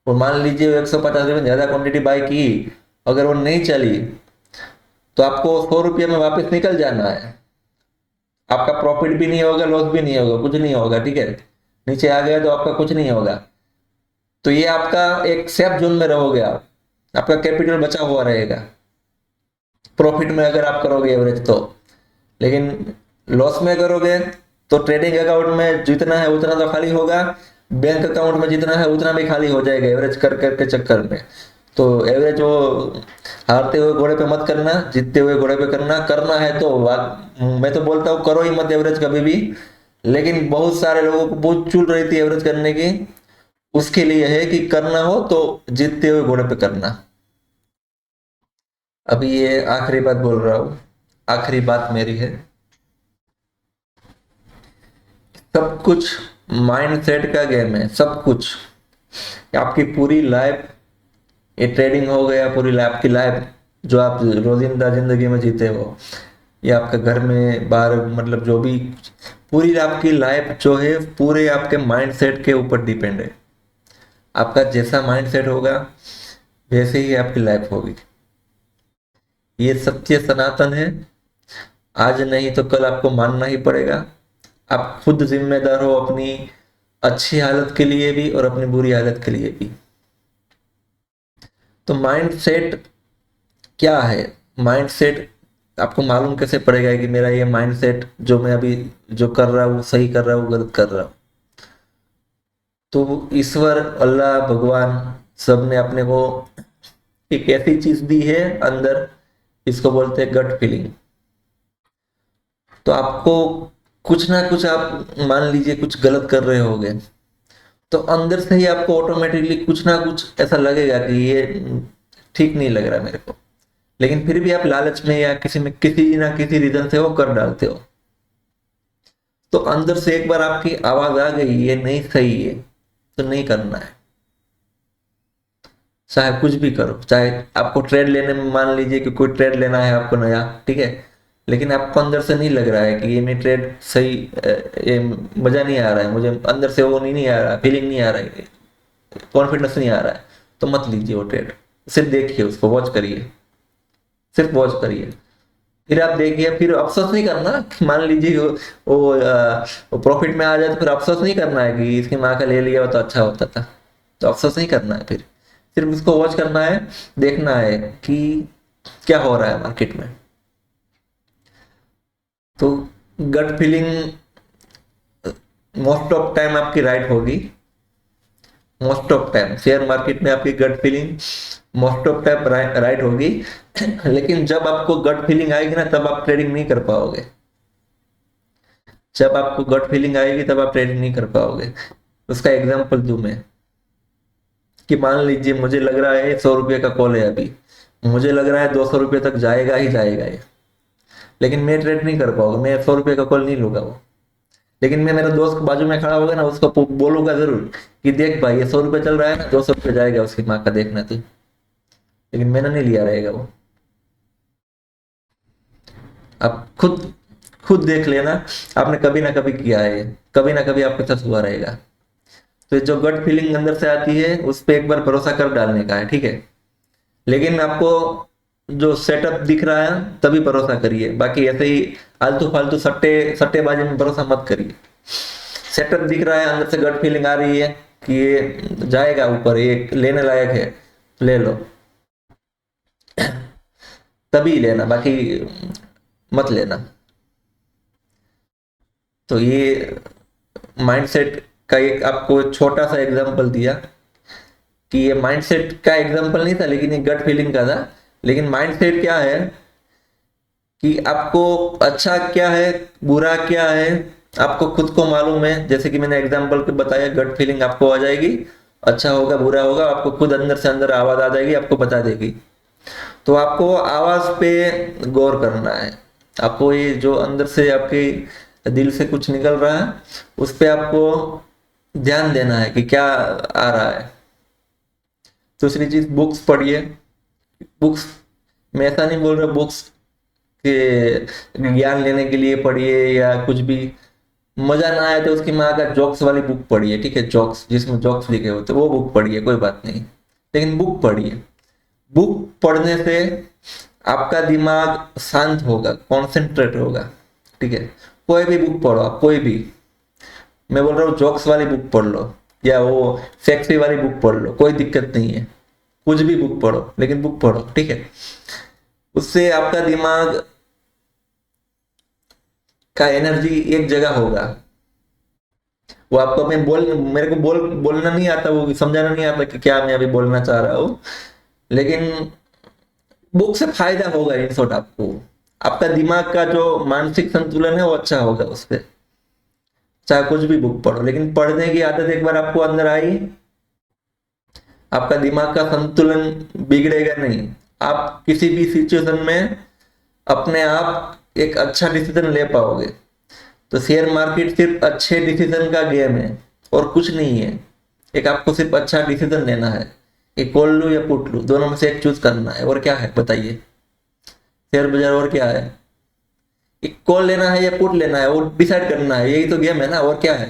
और मान लीजिए 150 रुपये में ज्यादा क्वांटिटी बाय की, अगर वो नहीं चली, तो आपको 100 रुपये में वापस निकल जाना है। आपका प्रॉफिट भी नहीं होगा, लॉस भी नहीं होगा, कुछ नहीं होगा, ठीक है। नीचे आ गया तो आपका कुछ नहीं होगा। तो ये आपका एक सेफ जोन में रहोगे आप, आपका कैपिटल बचा हुआ रहेगा प्रॉफिट में अगर आप करोगे एवरेज तो। लेकिन लॉस में करोगे तो ट्रेडिंग अकाउंट में जितना है उतना तो खाली होगा, बैंक अकाउंट में जितना है उतना भी खाली हो जाएगा एवरेज कर करके चक्कर में। तो एवरेज वो हारते हुए घोड़े पे मत करना, जीतते हुए घोड़े पे करना। करना है तो मैं तो बोलता हूँ करो ही मत एवरेज कभी भी। लेकिन बहुत सारे लोगों को बहुत चूल रही थी एवरेज करने की, उसके लिए है कि करना हो तो जीतते हुए घोड़े पे करना। अभी ये आखिरी बात बोल रहा हूँ, आखिरी बात मेरी है, सब कुछ माइंडसेट का गेम है, सब कुछ। आपकी पूरी लाइफ, ये ट्रेडिंग हो गया, पूरी लाइफ की लाइफ जो आप रोजिंदा जिंदगी में जीते हो, या आपके घर में बाहर, मतलब जो भी, पूरी आपकी लाइफ जो है पूरे आपके माइंडसेट के ऊपर डिपेंड है। आपका जैसा माइंडसेट होगा वैसे ही आपकी लाइफ होगी। ये सत्य सनातन है, आज नहीं तो कल आपको मानना ही पड़ेगा। आप खुद जिम्मेदार हो अपनी अच्छी हालत के लिए भी और अपनी बुरी हालत के लिए भी। तो माइंडसेट क्या है, माइंडसेट आपको मालूम कैसे पड़ेगा कि मेरा ये माइंडसेट जो मैं अभी जो कर रहा हूँ सही कर रहा हूँ गलत कर रहा हूँ। तो ईश्वर, अल्लाह, भगवान सब ने अपने को एक ऐसी चीज दी है अंदर, इसको बोलते हैं गट फीलिंग। तो आपको कुछ ना कुछ, आप मान लीजिए कुछ गलत कर रहे होगे तो अंदर से ही आपको ऑटोमेटिकली कुछ ना कुछ ऐसा लगेगा कि ये ठीक नहीं लग रहा मेरे को, लेकिन फिर भी आप लालच में या किसी ना किसी रीजन से वो कर डालते हो। तो अंदर से एक बार आपकी आवाज आ गई ये नहीं सही है तो नहीं करना है, चाहे कुछ भी करो। चाहे आपको ट्रेड लेने में, मान लीजिए कि कोई ट्रेड लेना है आपको नया, ठीक है, लेकिन आपको अंदर से नहीं लग रहा है कि ये मैं ट्रेड सही, ये मजा नहीं आ रहा है मुझे, अंदर से वो नहीं आ रहा, फीलिंग नहीं आ रहा है, कॉन्फिडेंस नहीं आ रहा है, तो मत लीजिए वो ट्रेड। सिर्फ देखिए उसको, वॉच करिए, सिर्फ वॉच करिए। फिर आप देखिए, फिर अफसोस नहीं करना। मान लीजिए वो प्रॉफिट में आ जाए तो फिर अफसोस नहीं करना है कि इसकी माँ का ले लिया हो तो अच्छा होता था, तो अफसोस नहीं करना है। फिर सिर्फ उसको वॉच करना है, देखना है कि क्या हो रहा है मार्केट में। तो gut feeling most of time आपकी राइट होगी, most of time share market में आपकी gut feeling most of time right होगी। लेकिन जब आपको गट फीलिंग आएगी ना तब आप ट्रेडिंग नहीं कर पाओगे। जब आपको गट फीलिंग आएगी तब आप ट्रेडिंग नहीं कर पाओगे। उसका एग्जांपल दूं मैं, कि मान लीजिए मुझे लग रहा है 100 रुपये का कॉल है अभी, मुझे लग रहा है 200 रुपये तक जाएगा ही जाएगा ये, लेकिन मैं ट्रेड नहीं कर पाऊंगा, मैं 100 रुपये का कॉल नहीं लूंगा वो। लेकिन मैं, मेरा दोस्त बाजू में खड़ा होगा ना, उसको बोलूंगा जरूर कि देख भाई ये 100 रुपये चल रहा है ना, 200 रुपये जाएगा उसकी माँ का, देखना तू। लेकिन मैंने नहीं लिया रहेगा वो। आप खुद खुद देख लेना, आपने कभी ना कभी किया है, कभी ना कभी आपके साथ हुआ रहेगा। तो जो गट फीलिंग अंदर से आती है उस पर एक बार भरोसा कर डालने का है, ठीक है। लेकिन आपको जो सेटअप दिख रहा है तभी भरोसा करिए, बाकी ऐसे ही आलतू फालतू सट्टेबाजी में भरोसा मत करिए। सेटअप दिख रहा है, अंदर से गट फीलिंग आ रही है कि ये जाएगा ऊपर, ये लेने लायक है, ले लो, तभी लेना, बाकी मत लेना। तो ये माइंडसेट का एक आपको छोटा सा एग्जांपल दिया, कि ये माइंडसेट का एग्जांपल नहीं था लेकिन ये गट फीलिंग का था। लेकिन माइंडसेट क्या है कि आपको अच्छा क्या है बुरा क्या है आपको खुद को मालूम है। जैसे कि मैंने एग्जांपल पे बताया, गट फीलिंग आपको आ जाएगी, अच्छा होगा बुरा होगा आपको खुद अंदर से अंदर आवाज आ जाएगी, आपको बता देगी। तो आपको आवाज पे गौर करना है, आपको ये जो अंदर से आपके दिल से कुछ निकल रहा है उस पे आपको ध्यान देना है कि क्या आ रहा है। दूसरी चीज, बुक्स पढ़िए। बुक्स, मैं ऐसा नहीं बोल रहा बुक्स के ज्ञान लेने के लिए पढ़िए या कुछ भी, मजा ना आए तो उसकी माँ का जोक्स वाली बुक पढ़िए, ठीक है, जोक्स जिसमें जोक्स लिखे होते वो बुक पढ़िए, कोई बात नहीं, लेकिन बुक पढ़िए। बुक पढ़ने से आपका दिमाग शांत होगा, कॉन्सेंट्रेट होगा, ठीक है। कोई भी बुक पढ़ो आप, कोई भी, मैं बोल रहा हूँ जोक्स वाली बुक पढ़ लो, या वो सेक्सी वाली बुक पढ़ लो, कोई दिक्कत नहीं है, कुछ भी बुक पढ़ो, लेकिन बुक पढ़ो, ठीक है। उससे आपका दिमाग का एनर्जी एक जगह होगा। वो आपको मैं मेरे को बोलना नहीं आता, वो समझाना नहीं आता कि क्या मैं अभी बोलना चाह रहा हूँ, लेकिन बुक से फायदा होगा इन शॉर्ट आपको। आपका दिमाग का जो मानसिक संतुलन है वो अच्छा होगा उससे, चाहे कुछ भी बुक पढ़ो, लेकिन पढ़ने की आदत एक बार आपको अंदर आई, आपका दिमाग का संतुलन बिगड़ेगा नहीं। आप किसी भी सिचुएशन में अपने आप एक अच्छा डिसीजन ले पाओगे। तो शेयर मार्केट सिर्फ अच्छे डिसीजन का गेम है और कुछ नहीं है। एक आपको सिर्फ अच्छा डिसीजन लेना है, कि कॉल लूं या पुट लूं, दोनों में से एक चूज करना है, और क्या है बताइए। शेयर बाजार और क्या है, एक कॉल लेना है या पुट लेना है, वो डिसाइड करना है, यही तो गेम है ना, और क्या है।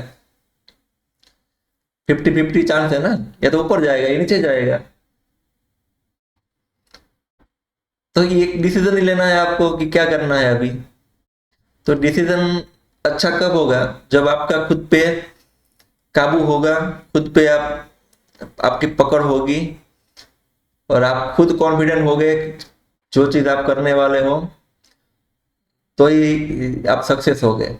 50-50 चांस है ना, या तो ऊपर जाएगा या नीचे जाएगा। तो ये एक डिसीजन ही लेना है आपको कि क्या करना है अभी। तो डिसीजन अच्छा कब होगा, जब आपका खुद पे काबू होगा, खुद पे आपकी पकड़ होगी, और आप खुद कॉन्फिडेंट हो गए जो चीज आप करने वाले हो, तो ही आप सक्सेस हो गए।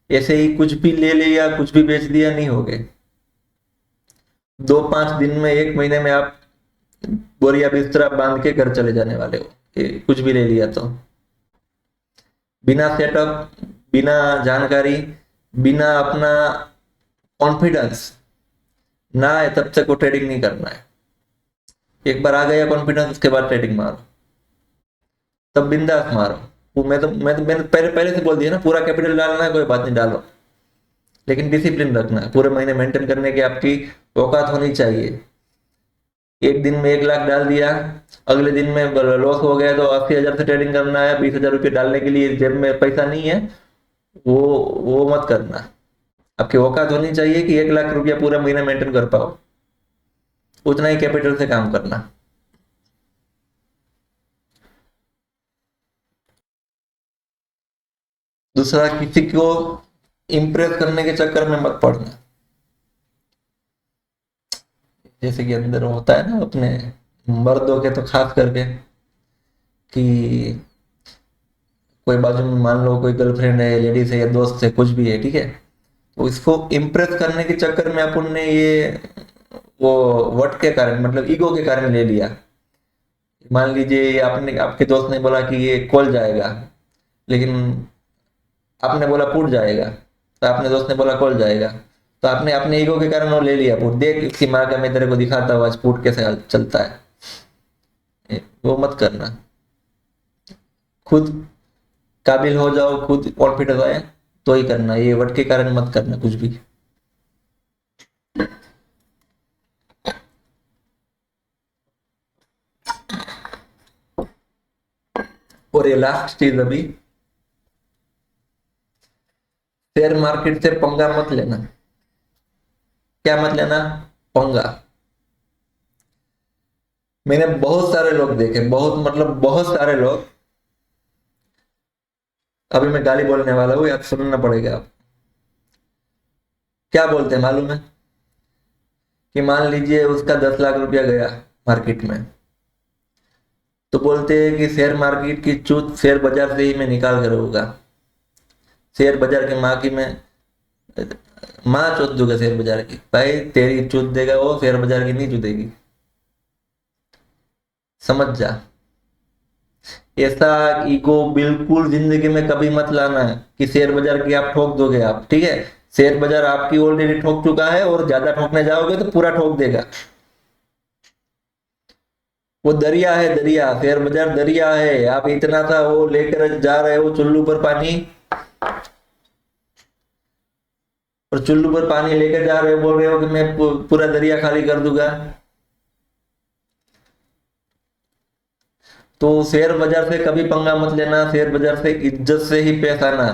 ऐसे ही कुछ भी ले लिया, कुछ भी बेच दिया, नहीं हो गए। 2-5 दिन में, 1 महीने में आप बोरिया बिस्तरा बांध के घर चले जाने वाले हो, कुछ भी ले लिया तो। बिना सेटअप, बिना जानकारी, बिना अपना कॉन्फिडेंस ना है, तब तक वो ट्रेडिंग नहीं करना है। एक बार आ गया कॉन्फिडेंस, उसके बाद ट्रेडिंग मारो, तब बिंदास मारो। वो मैंने पहले पहले से बोल दिया ना, पूरा कैपिटल डालना है, कोई बात नहीं डालो, लेकिन डिसिप्लिन रखना है। पूरे महीने मेंटेन करने की आपकी औकात होनी चाहिए। एक दिन में 1 लाख डाल दिया, अगले दिन में लॉस हो गया, तो 80,000 से ट्रेडिंग करना है, 20,000 रुपये डालने के लिए जेब में पैसा नहीं है, वो वो मत करना। आपकी औकात होनी चाहिए कि 1 लाख रुपया पूरा महीना मेंटेन कर पाओ, उतना ही कैपिटल से काम करना। दूसरा, किसी को इम्प्रेस करने के चक्कर में मत पड़ना। जैसे कि अंदर होता है ना अपने मर्दों के, तो खास करके, कि कोई बाजू में मान लो कोई गर्लफ्रेंड है, लेडीज है, या दोस्त है, कुछ भी है, ठीक है, तो इसको इम्प्रेस करने के चक्कर में अपन ने ये वो वट के कारण, मतलब ईगो के कारण ले लिया। मान लीजिए आपने, आपके दोस्त ने बोला कि ये कॉल जाएगा, लेकिन आपने बोला पुट जाएगा, तो आपने दोस्त ने बोला कॉल जाएगा, तो आपने अपने ईगो के कारण वो ले लिया पुट। देख इसकी माँ का, मैं तेरे को दिखाता हूँ आज पुट कैसे चलता है। वो मत करना। खुद काबिल हो जाओ, खुद कॉन्फिडेंस आए, तो ही करना। ये वट के कारण मत करना कुछ भी। और ये लास्ट चीज अभी, शेयर मार्केट से पंगा मत लेना। क्या मत लेना? पंगा। मैंने बहुत सारे लोग देखे, बहुत मतलब बहुत सारे लोग, अभी मैं गाली बोलने वाला हूँ, याद सुनना पड़ेगा। आप क्या बोलते हैं मालूम है? कि मान लीजिए उसका 10 लाख रुपया गया मार्केट में, तो बोलते हैं कि शेयर मार्केट की चूत शेयर बाजार से ही मैं निकाल कर रहूंगा। शेयर बाजार की माँ की मैं माँ चूत दूंगा शेयर बाजार की। भाई तेरी चूत देगा वो, शेयर बाजार की नहीं चूतेगी, समझ जा। ऐसा ईगो बिल्कुल जिंदगी में कभी मत लाना है कि शेयर बाजार की आप ठोक दोगे आप, ठीक है। शेयर बाजार आपकी ऑलरेडी ठोक चुका है, और ज्यादा ठोकने जाओगे तो पूरा ठोक देगा। वो दरिया है, दरिया, शेयर बाजार दरिया है। आप इतना सा वो लेकर जा रहे हो चुल्लू पर पानी, और चुल्लू पर पानी लेकर जा रहे हो, बोल रहे हो कि मैं पूरा दरिया खाली कर दूंगा। तो शेयर बाजार से कभी पंगा मत लेना। शेयर बाजार से इज्जत से ही पेश आना।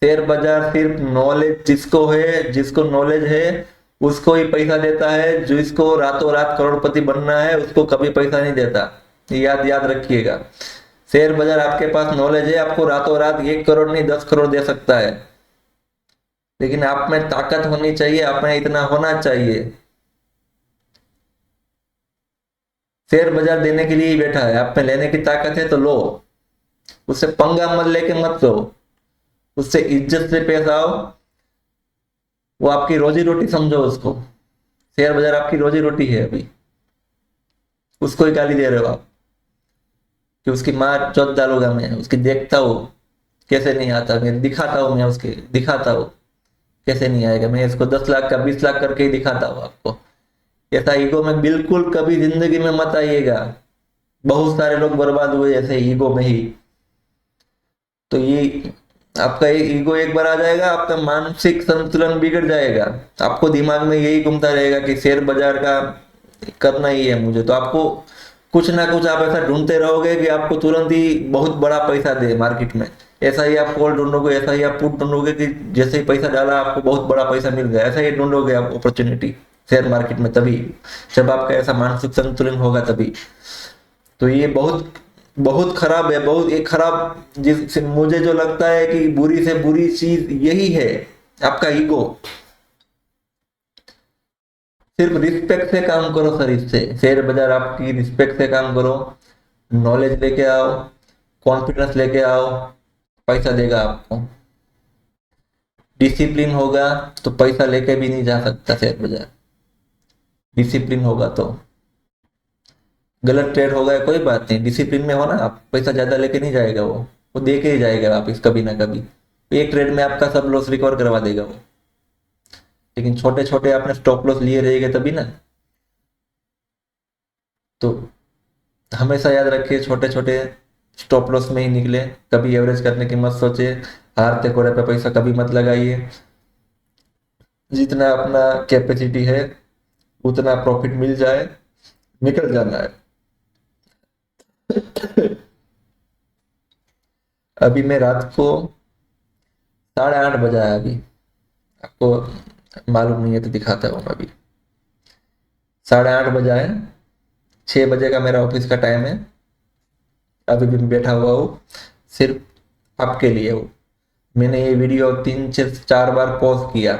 शेयर बाजार सिर्फ नॉलेज जिसको है, जिसको नॉलेज है उसको ही पैसा देता है। जिसको रातों रात करोड़पति बनना है उसको कभी पैसा नहीं देता। याद याद रखिएगा। शेयर बाजार आपके पास नॉलेज है, आपको रातों रात 1 करोड़ नहीं 10 करोड़ दे सकता है। लेकिन आप में ताकत होनी चाहिए, आप में इतना होना चाहिए। शेयर बाजार देने के लिए ही बैठा है, आप में लेने की ताकत है तो लो, उससे पंगा मत लेके मत लो, उससे इज्जत से पेश आओ। वो आपकी रोजी रोटी समझो उसको, शेयर बाजार आपकी रोजी रोटी है। अभी उसको ही गाली दे रहे हो आप कि उसकी माँ चौथ डालूंगा मैं, उसकी देखता हूँ कैसे नहीं आता, मैं दिखाता हूँ, मैं उसके दिखाता हूँ कैसे नहीं आएगा, मैं इसको 10 लाख का 20 लाख करके ही दिखाता हूँ आपको। ऐसा ईगो में बिल्कुल कभी जिंदगी में मत आइएगा। बहुत सारे लोग बर्बाद हुए ऐसे ईगो में ही। तो ये आपका ये ईगो एक बार आ जाएगा, आपका मानसिक संतुलन बिगड़ जाएगा। आपको दिमाग में यही घूमता रहेगा कि शेयर बाजार का करना ही है मुझे, तो आपको कुछ ना कुछ आप ऐसा ढूंढते रहोगे कि आपको तुरंत ही बहुत बड़ा पैसा दे मार्केट में। ऐसा ही आप कॉल ढूंढोगे, ऐसा ही आप पुट ढूंढोगे कि जैसे ही पैसा डाला आपको बहुत बड़ा पैसा मिल गया, ऐसा ही ढूंढोगे आप अपॉर्चुनिटी शेयर मार्केट में। तभी जब आपका ऐसा मानसिक संतुलन होगा तभी। तो ये बहुत बहुत खराब है, बहुत एक खराब, जिस मुझे जो लगता है कि बुरी से बुरी चीज यही है, आपका ईगो। सिर्फ रिस्पेक्ट से काम करो सर, इससे शेयर बाजार आपकी रिस्पेक्ट से काम करो, नॉलेज लेके आओ, कॉन्फिडेंस लेके आओ, पैसा देगा आपको। डिसिप्लिन होगा तो पैसा लेके भी नहीं जा सकता शेयर बाजार, डिसिप्लिन होगा तो। गलत ट्रेड होगा या कोई बात नहीं, डिसिप्लिन में हो ना आप, पैसा ज्यादा लेके नहीं जाएगा वो दे के ही जाएगा वापिस कभी ना कभी। एक ट्रेड में आपका सब लॉस रिकवर करवा देगा वो। लेकिन छोटे छोटे आपने स्टॉप लॉस लिए रहेंगे तभी ना। तो हमेशा याद रखिए, छोटे छोटे स्टॉप लॉस में ही निकले, कभी एवरेज करने की मत सोचे, हारते कोड़े पे पैसा कभी मत लगाइए। जितना अपना कैपेसिटी है उतना प्रॉफिट मिल जाए, निकल जाना है। अभी मैं रात को 8:30 बजा है अभी, आपको मालूम नहीं है तो दिखाता हूँ अभी। 8:30 बजा है, 6 बजे का मेरा ऑफिस का टाइम है। अभी भी मैं बैठा हुआ हूँ, सिर्फ आपके लिए हूँ। मैंने ये वीडियो 3 से 4 बार पॉज किया,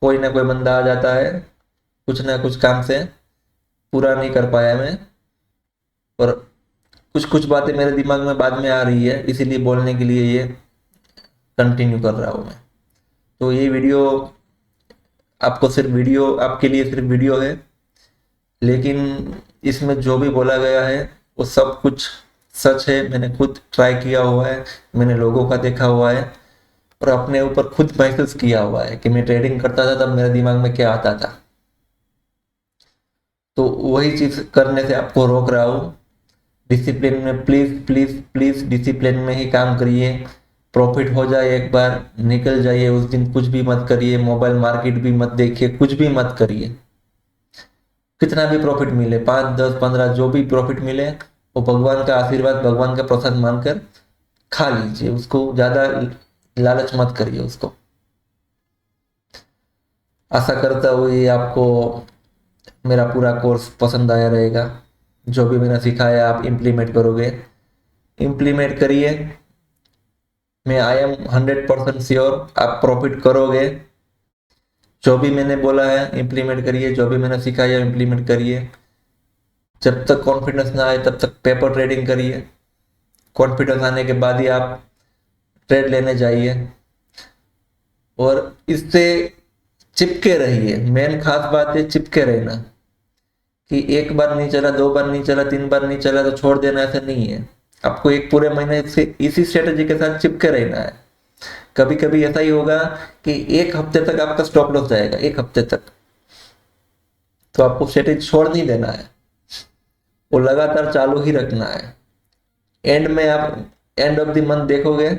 कोई ना कोई बंदा आ जाता है कुछ ना कुछ काम से, पूरा नहीं कर पाया मैं। और कुछ कुछ बातें मेरे दिमाग में बाद में आ रही है, इसीलिए बोलने के लिए ये कंटिन्यू कर रहा हूँ मैं। तो ये वीडियो आपको सिर्फ वीडियो, आपके लिए सिर्फ वीडियो है, लेकिन इसमें जो भी बोला गया है वो सब कुछ सच है। मैंने खुद ट्राई किया हुआ है, मैंने लोगों का देखा हुआ है, और अपने ऊपर खुद महसूस किया हुआ है कि मैं ट्रेडिंग करता था तब मेरे दिमाग में क्या आता था। तो वही चीज करने से आपको रोक रहा हूँ। डिसिप्लिन में प्लीज प्लीज प्लीज डिसिप्लिन में ही काम करिए। प्रॉफिट हो जाए एक बार, निकल जाइए, उस दिन कुछ भी मत करिए, मोबाइल मार्केट भी मत देखिए, कुछ भी मत करिए। कितना भी प्रॉफिट मिले, 5, 10, 15 जो भी प्रॉफिट मिले, वो भगवान का आशीर्वाद, भगवान का प्रसाद मानकर खा लीजिए, उसको ज्यादा लालच मत करिए उसको। आशा करता हूँ ये आपको मेरा पूरा कोर्स पसंद आया रहेगा। जो भी मैंने सिखाया आप इम्प्लीमेंट करोगे, इम्प्लीमेंट करिए। मैं आई एम 100% श्योर आप प्रॉफिट करोगे। जो भी मैंने बोला है इम्प्लीमेंट करिए, जो भी मैंने सिखाया इम्प्लीमेंट करिए। जब तक कॉन्फिडेंस ना आए तब तक पेपर ट्रेडिंग करिए, कॉन्फिडेंस आने के बाद ही आप ट्रेड लेने जाइए। और इससे चिपके रहिए, मेन खास बात है चिपके रहना, कि एक बार नहीं चला, 2 बार नहीं चला, 3 बार नहीं चला तो छोड़ देना, ऐसा नहीं है। आपको एक पूरे महीने से इसी स्ट्रेटेजी के साथ चिपके रहना है। कभी कभी ऐसा ही होगा कि एक हफ्ते तक आपका स्टॉप लॉस जाएगा, एक हफ्ते तक, तो आपको स्ट्रेटेजी छोड़ नहीं देना है, वो लगातार चालू ही रखना है। एंड में आप एंड ऑफ द मंथ देखोगे,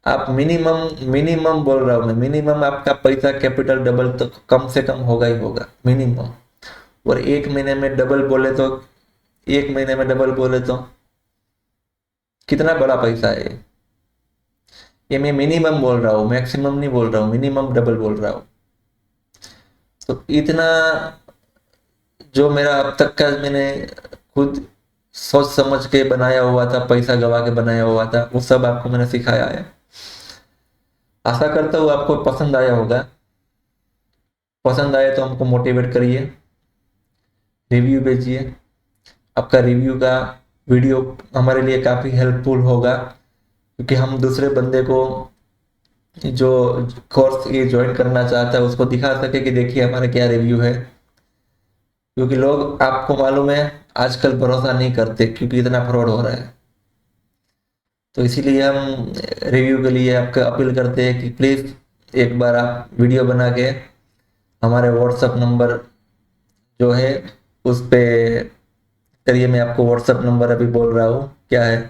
आप मिनिमम मिनिमम बोल रहा हूं मैं, मिनिमम आपका पैसा कैपिटल डबल तो कम से कम होगा ही होगा, मिनिमम। और एक महीने में डबल बोले तो, एक महीने में डबल बोले तो कितना बड़ा पैसा है ये मैं मिनिमम बोल रहा हूँ, मैक्सिमम नहीं बोल रहा हूँ, मिनिमम डबल बोल रहा हूँ। तो इतना जो मेरा अब तक का मैंने खुद सोच समझ के बनाया हुआ था, पैसा गवा के बनाया हुआ था, वो सब आपको मैंने सिखाया है। आशा करता हूँ आपको पसंद आया होगा। पसंद आए तो हमको मोटिवेट करिए, रिव्यू भेजिए। आपका रिव्यू का वीडियो हमारे लिए काफ़ी हेल्पफुल होगा, क्योंकि हम दूसरे बंदे को जो कोर्स ये ज्वाइन करना चाहता है उसको दिखा सके कि देखिए हमारा क्या रिव्यू है। क्योंकि लोग, आपको मालूम है, आजकल भरोसा नहीं करते क्योंकि इतना फ्रॉड हो रहा है। तो इसीलिए हम रिव्यू के लिए आपका अपील करते हैं कि प्लीज़ एक बार आप वीडियो बना के हमारे व्हाट्सएप नंबर जो है उस पे करिए। मैं आपको व्हाट्सएप नंबर अभी बोल रहा हूँ, क्या है।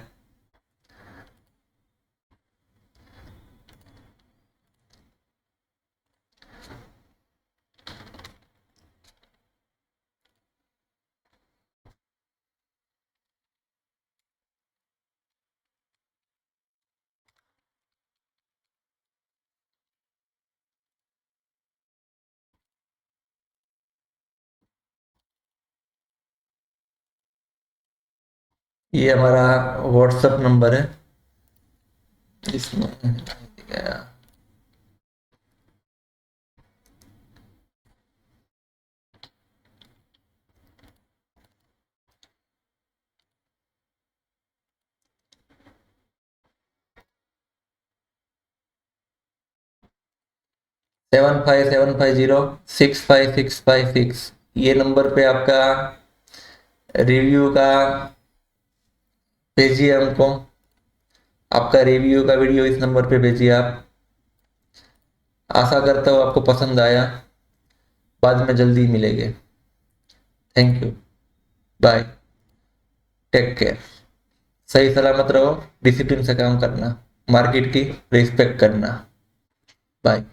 ये हमारा व्हाट्सएप नंबर है, इसमें 7575065656। ये नंबर पे आपका रिव्यू का भेजिए हमको। आपका रिव्यू का वीडियो इस नंबर पे भेजिए आप। आशा करता हूँ आपको पसंद आया। बाद में जल्दी मिलेंगे। Thank you. Bye. Take care. सही सलामत रहो। डिसिप्लिन से काम करना। मार्केट की रिस्पेक्ट करना। बाय।